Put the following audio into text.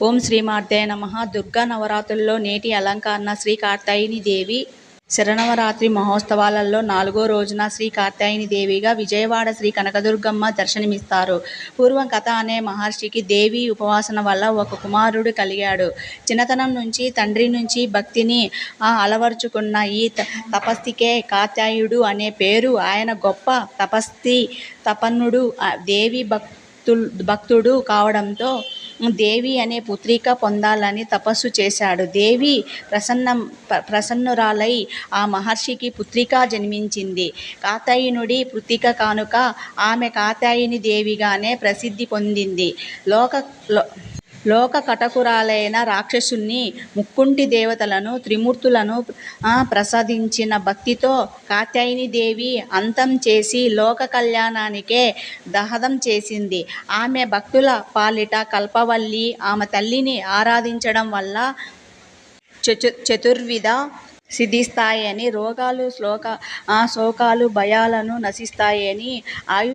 ఓం శ్రీమాత్రే నమః. దుర్గా నవరాత్రుల్లో నేటి అలంకరణ శ్రీ కార్త్యాయని దేవి శరన్నవరాత్రి మహోత్సవాలలో 4వ రోజున శ్రీ కార్త్యాయని దేవిగా విజయవాడ శ్రీ కనకదుర్గమ్మ దర్శనమిస్తారు. పూర్వం కథ అనే మహర్షికి దేవి ఉపాసన వల్ల ఒక కుమారుడు కలిగాడు. చిన్నతనం నుంచి తండ్రి నుంచి భక్తిని అలవర్చుకున్న ఈ తపస్వికే కార్త్యాయుడు అనే పేరు. ఆయన గొప్ప తపన్నుడు, దేవి భక్తుడు కావడంతో దేవి అనే పుత్రిక పొందాలని తపస్సు చేశాడు. దేవి ప్రసన్నురాలై ఆ మహర్షికి పుత్రిక జన్మించింది. కార్త్యాయనుడి పుత్రిక కనుక ఆమె కార్త్యాయని దేవిగానే ప్రసిద్ధి పొందింది. లోక కటకురాలైన రాక్షసుని, ముక్కుంటి దేవతలను, త్రిమూర్తులను ప్రసాదించిన భక్తితో కార్త్యాయని దేవి అంతం చేసి లోక కళ్యాణానికే దహదం చేసింది. ఆమె భక్తుల పాలిట కల్పవల్లి. ఆమె తల్లిని ఆరాధించడం వల్ల చతుర్విధ సిద్ధిస్తాయని, రోగాలు శోకాలు భయాలను నశిస్తాయని,